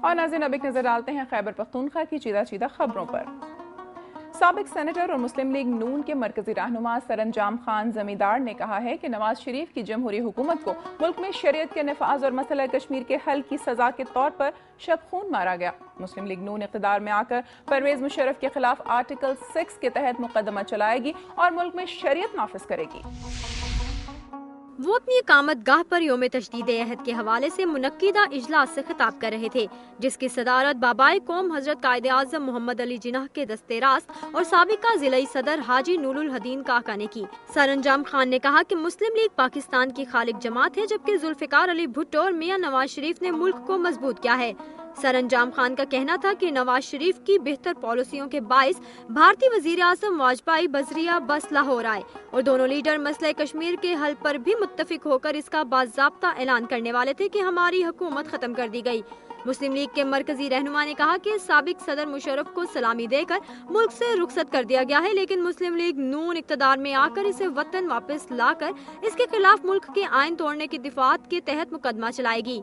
اور ناظرین اب ایک نظر ڈالتے ہیں خیبر پختونخوا کی چیدہ خبروں پر۔ سابق سینیٹر اور مسلم لیگ نون کے مرکزی رہنما سرانجام خان زمیندار نے کہا ہے کہ نواز شریف کی جمہوری حکومت کو ملک میں شریعت کے نفاذ اور مسئلہ کشمیر کے حل کی سزا کے طور پر شب خون مارا گیا۔ مسلم لیگ نون اقتدار میں آ کر پرویز مشرف کے خلاف آرٹیکل 6 کے تحت مقدمہ چلائے گی اور ملک میں شریعت نافذ کرے گی۔ وہ اپنی اقامت گاہ پر یوم تشدید عہد کے حوالے سے منعقدہ اجلاس سے خطاب کر رہے تھے، جس کی صدارت بابائے قوم حضرت قائد اعظم محمد علی جناح کے دستِ راست اور سابقہ ضلعی صدر حاجی نور الحدین کاکا نے کی۔ سرانجام خان نے کہا کہ مسلم لیگ پاکستان کی خالق جماعت ہے، جبکہ ذوالفقار علی بھٹو اور میاں نواز شریف نے ملک کو مضبوط کیا ہے۔ سرانجام خان کا کہنا تھا کہ نواز شریف کی بہتر پالیسیوں کے باعث بھارتی وزیر اعظم واجپئی بذریعہ بس لاہور آئے اور دونوں لیڈر مسئلہ کشمیر کے حل پر بھی متفق ہو کر اس کا باضابطہ اعلان کرنے والے تھے کہ ہماری حکومت ختم کر دی گئی۔ مسلم لیگ کے مرکزی رہنما نے کہا کہ سابق صدر مشرف کو سلامی دے کر ملک سے رخصت کر دیا گیا ہے، لیکن مسلم لیگ نون اقتدار میں آ کر اسے وطن واپس لا کر اس کے خلاف ملک کے آئین توڑنے کی دفعات کے تحت مقدمہ چلائے گی۔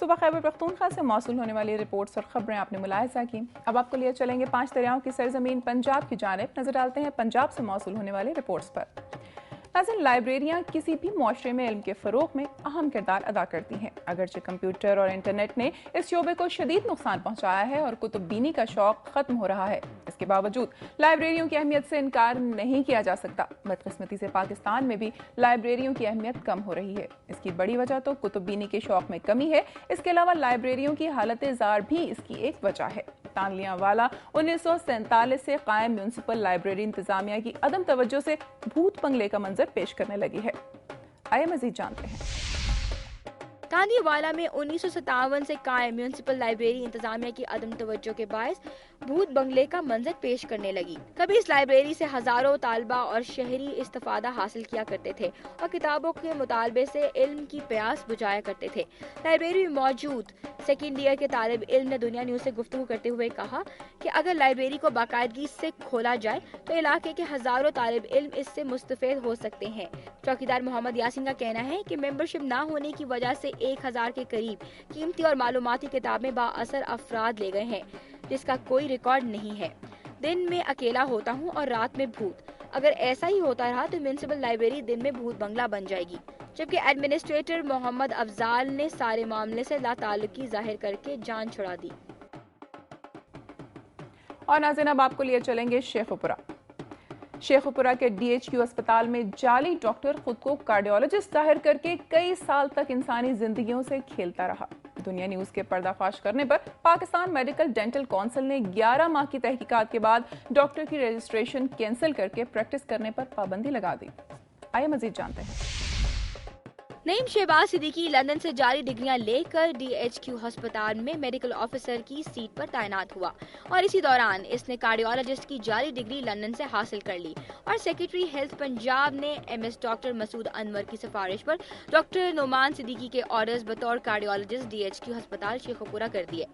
صبح خیبر پختونخوا سے موصول ہونے والی رپورٹس اور خبریں آپ نے ملاحظہ کی۔ اب آپ کو لیے چلیں گے 5 دریاؤں کی سرزمین پنجاب کی جانب، نظر ڈالتے ہیں پنجاب سے موصول ہونے والی رپورٹس پر۔ ناظرین، لائبریریاں کسی بھی معاشرے میں علم کے فروغ میں اہم کردار ادا کرتی ہیں۔ اگرچہ کمپیوٹر اور انٹرنیٹ نے اس شعبے کو شدید نقصان پہنچایا ہے اور کتب بینی کا شوق ختم ہو رہا ہے، اس کے باوجود لائبریریوں کی اہمیت سے انکار نہیں کیا جا سکتا۔ بدقسمتی سے پاکستان میں بھی لائبریریوں کی اہمیت کم ہو رہی ہے۔ اس کی بڑی وجہ تو کتب بینی کے شوق میں کمی ہے، اس کے علاوہ لائبریریوں کی حالت زار بھی اس کی ایک وجہ ہے۔ تانلیاں والا 1947 سے قائم میونسپل لائبریری انتظامیہ کی عدم توجہ سے بھوت بنگلے کا منظر پیش کرنے لگی ہے۔ آئیے مزید جانتے ہیں۔ تانلی والا میں 1957 سے قائم میونسپل لائبریری انتظامیہ کی عدم توجہ کے باعث بھوت بنگلے کا منظر پیش کرنے لگی۔ کبھی اس لائبریری سے ہزاروں طالبہ اور شہری استفادہ حاصل کیا کرتے تھے اور کتابوں کے مطالبے سے علم کی پیاس بجھایا کرتے تھے۔ لائبریری میں موجود سیکنڈ ایئر کے طالب علم نے دنیا نیوز سے گفتگو کرتے ہوئے کہا کہ اگر لائبریری کو باقاعدگی سے کھولا جائے تو علاقے کے ہزاروں طالب علم اس سے مستفید ہو سکتے ہیں۔ چوکیدار محمد یاسین کا کہنا ہے کہ ممبرشپ نہ ہونے کی وجہ سے 1000 کے قریب قیمتی اور معلوماتی کتابیں با اثر افراد لے گئے ہیں، جس کا کوئی ریکارڈ نہیں ہے۔ دن میں اکیلا ہوتا ہوں اور رات میں بھوت۔ اگر ایسا ہی ہوتا رہا تو میونسپل لائبریری دن میں بھوت بنگلہ بن جائے گی۔ جبکہ ایڈمنسٹریٹر محمد افضال نے سارے معاملے سے لا تعلقی ظاہر کر کے جان چھڑا دی۔ اور ناظرین اب آپ کو لیے چلیں گے شیخو پورہ کے ڈی ایچ کیو اسپتال میں جعلی ڈاکٹر خود کو کارڈیولوجسٹ ظاہر کر کے کئی سال تک انسانی زندگیوں سے کھیلتا رہا۔ دنیا نیوز کے پردہ فاش کرنے پر پاکستان میڈیکل ڈینٹل کونسل نے 11 ماہ کی تحقیقات کے بعد ڈاکٹر کی رجسٹریشن کینسل کر کے پریکٹس کرنے پر پابندی لگا دی۔ آئیے مزید جانتے ہیں۔ نعیم شہباز صدیقی لندن سے جعلی ڈگریاں لے کر ڈی ایچ کیو ہسپتال میں میڈیکل آفیسر کی سیٹ پر تعینات ہوا اور اسی دوران اس نے کارڈیولوجسٹ کی جعلی ڈگری لندن سے حاصل کر لی اور سیکرٹری ہیلتھ پنجاب نے ایم ایس ڈاکٹر مسعود انور کی سفارش پر ڈاکٹر نعمان صدیقی کے آرڈرز بطور کارڈیولوجسٹ ڈی ایچ کیو ہسپتال شیخو پورہ کر دیے۔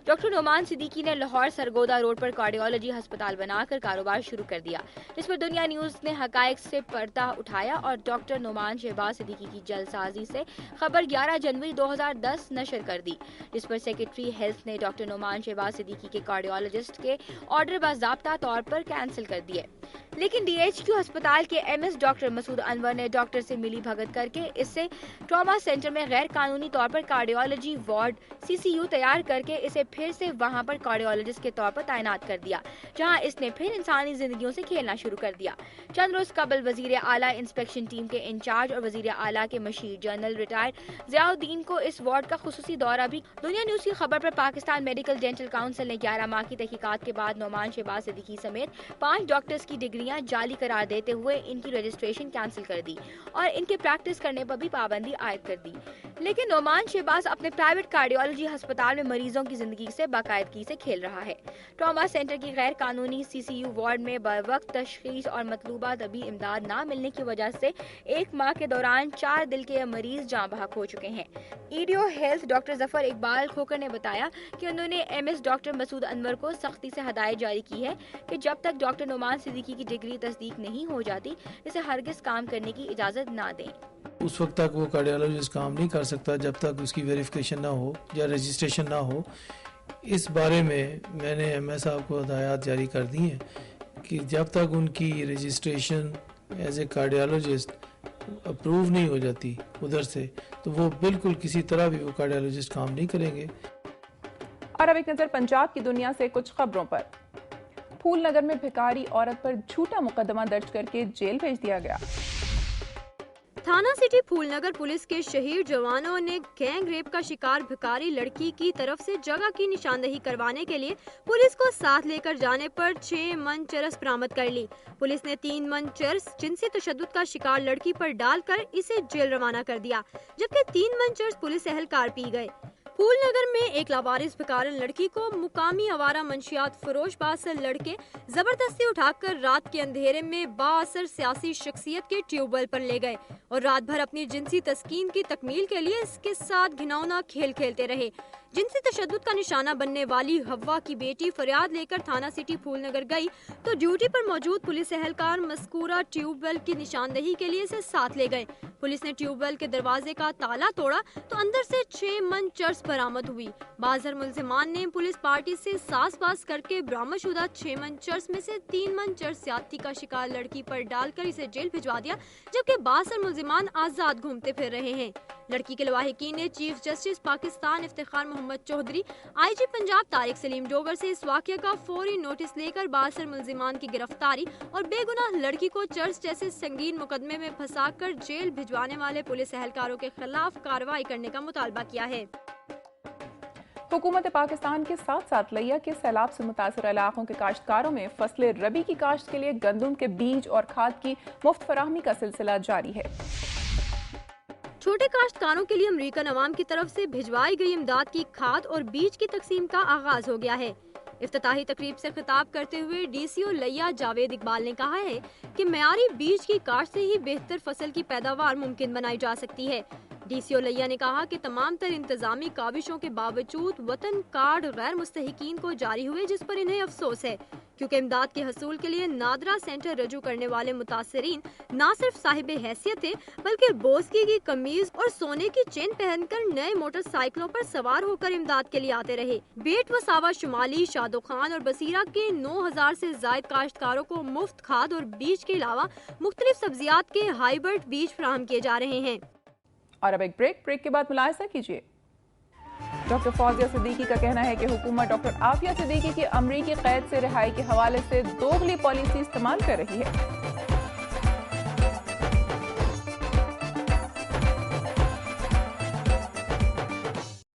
ڈاکٹر نعمان صدیقی نے لاہور سرگودا روڈ پر کارڈیولوجی ہسپتال بنا کر کاروبار شروع کر دیا، جس پر دنیا نیوز نے حقائق سے پردہ اٹھایا اور ڈاکٹر نعمان شہباز صدیقی کی جلد سازی سے خبر 11 جنوری 2010 نشر کر دی، جس پر سیکرٹری ہیلتھ نے ڈاکٹر نعمان شہباز صدیقی کے کارڈیولوجسٹ کے آرڈر باضابطہ طور پر کینسل کر دیے۔ لیکن ڈی ایچ کیو ہسپتال کے ایم ایس ڈاکٹر مسعود انور نے ڈاکٹر سے ملی بھگت کر کے اسے ٹراما سینٹر میں غیر قانونی طور پر کارڈیولوجی وارڈ CCU تیار کر کے اسے پھر سے وہاں پر کارڈیولوجسٹ کے طور پر تعینات کر دیا، جہاں اس نے پھر انسانی زندگیوں سے کھیلنا شروع کر دیا۔ چند روز قبل وزیر اعلیٰ انسپیکشن ٹیم کے انچارج اور وزیر اعلیٰ کے مشیر جنرل ریٹائرڈ ضیاء الدین کو اس وارڈ کا خصوصی دورہ بھی۔ دنیا نیوز کی خبر پر پاکستان میڈیکل ڈینٹل کونسل نے 11 ماہ کی تحقیقات کے بعد نعمان شہباز صدیقی سمیت 5 ڈاکٹرز کی ڈگریاں جعلی قرار دیتے ہوئے ان کی رجسٹریشن کینسل کر دی اور ان کے پریکٹس کرنے پر بھی پابندی عائد کر دی۔ لیکن نعمان شہباز اپنے پرائیویٹ کارڈیولوجی ہسپتال میں مریضوں کی زندگی سے باقاعدگی سے کھیل رہا ہے۔ ٹراما سینٹر کی غیر قانونی CCU وارڈ میں بروقت تشخیص اور مطلوبہ طبی امداد نہ ملنے کی وجہ سے 1 ماہ کے دوران 4 دل کے مریض جاں بحق ہو چکے ہیں۔ ایڈیو ہیلتھ ڈاکٹر ظفر اقبال کھوکر نے بتایا کہ انہوں نے ایم ایس ڈاکٹر مسعود انور کو سختی سے ہدایت جاری کی ہے کہ جب تک ڈاکٹر نعمان صدیقی کی ڈگری تصدیق نہیں ہو جاتی اسے ہرگز کام کرنے کی اجازت نہ دیں۔ اس وقت تک وہ کارڈیالوجسٹ کام نہیں کر سکتا جب تک اس کی ویریفیکیشن نہ ہو یا رجسٹریشن نہ ہو. اس بارے میں نے ایم ایس صاحب کو ہدایات جاری کر دی ہیں کہ جب تک ان کی registration as a cardiologist approve نہیں ہو جاتی ادھر سے تو وہ بالکل کسی طرح بھی وہ کارڈیالوجسٹ کام نہیں کریں گے. اور اب ایک نظر پنجاب کی دنیا سے کچھ خبروں پر. پھول نگر میں بھکاری عورت پر جھوٹا مقدمہ درج کر کے جیل بھیج دیا گیا. تھانہ سٹی پھول نگر پولیس کے شہید جوانوں نے گینگ ریپ کا شکار بھکاری لڑکی کی طرف سے جگہ کی نشاندہی کروانے کے لیے پولیس کو ساتھ لے کر جانے پر 6 من چرس برآمد کر لی. پولیس نے 3 من چرس جنسی تشدد کا شکار لڑکی پر ڈال کر اسے جیل روانہ کر دیا، جبکہ 3 من چرس پولیس اہلکار پی گئے. پھول نگر میں ایک لاوارث بھکارن لڑکی کو مقامی آوارہ منشیات فروش بااثر لڑکے زبردستی اٹھا کر رات کے اندھیرے میں بااثر سیاسی شخصیت کے ٹیوب ویل پر لے گئے اور رات بھر اپنی جنسی تسکین کی تکمیل کے لیے اس کے ساتھ گھناؤنا کھیل کھیلتے رہے. جنسی تشدد کا نشانہ بننے والی ہوا کی بیٹی فریاد لے کر تھانہ سٹی پھول نگر گئی تو ڈیوٹی پر موجود پولیس اہلکار مذکورہ ٹیوب ویل کی نشاندہی کے لیے اسے ساتھ لے گئے. پولیس نے ٹیوب ویل کے دروازے کا تالا توڑا تو اندر سے 6 من چرس برآمد ہوئی. بازر ملزمان نے پولیس پارٹی سے ساز باز کر کے برآمد شدہ 6 من چرس میں سے 3 من چرس زیادتی کا شکار لڑکی پر ڈال کر اسے جیل بھجوا دیا، جبکہ بااثر ملزمان آزاد گھومتے پھر رہے ہیں. لڑکی کے لواحقین نے چیف جسٹس پاکستان افتخار محمد چودھری، آئی جی پنجاب طارق سلیم ڈوگر سے اس واقعے کا فوری نوٹس لے کر بااثر ملزمان کی گرفتاری اور بے گناہ لڑکی کو چرس جیسے سنگین مقدمے میں پھنسا کر جیل بھجوانے والے پولیس اہلکاروں کے خلاف کارروائی کرنے کا مطالبہ کیا ہے. حکومت پاکستان کے ساتھ ساتھ لیا کے سیلاب سے متاثرہ علاقوں کے کاشتکاروں میں فصل ربی کی کاشت کے لیے گندم کے بیج اور کھاد کی مفت فراہمی کا سلسلہ جاری ہے. چھوٹے کاشتکاروں کے لیے امریکن عوام کی طرف سے بھجوائی گئی امداد کی کھاد اور بیج کی تقسیم کا آغاز ہو گیا ہے. افتتاحی تقریب سے خطاب کرتے ہوئے ڈی سی او لیا جاوید اقبال نے کہا ہے کہ معیاری بیج کی کاشت سے ہی بہتر فصل کی پیداوار ممکن بنائی جا سکتی ہے. ڈی سی او لیا نے کہا کہ تمام تر انتظامی کاوشوں کے باوجود وطن کارڈ غیر مستحقین کو جاری ہوئے، جس پر انہیں افسوس ہے، کیونکہ امداد کے حصول کے لیے نادرا سینٹر رجوع کرنے والے متاثرین نہ صرف صاحب حیثیت تھے بلکہ بوسکی کی قمیض اور سونے کی چین پہن کر نئے موٹر سائیکلوں پر سوار ہو کر امداد کے لیے آتے رہے. بیٹ و ساوا شمالی، شادو خان اور بصیرہ کے 9000 سے زائد کاشتکاروں کو مفت کھاد اور بیج کے علاوہ مختلف سبزیات کے ہائیبرڈ بیج فراہم کیے جا رہے ہیں. اور اب ایک بریک کے بعد ملاحظہ کیجیے. ڈاکٹر فوزیہ صدیقی کا کہنا ہے کہ حکومت ڈاکٹر عافیہ صدیقی کی امریکی قید سے رہائی کے حوالے سے دوغلی پالیسی استعمال کر رہی ہے.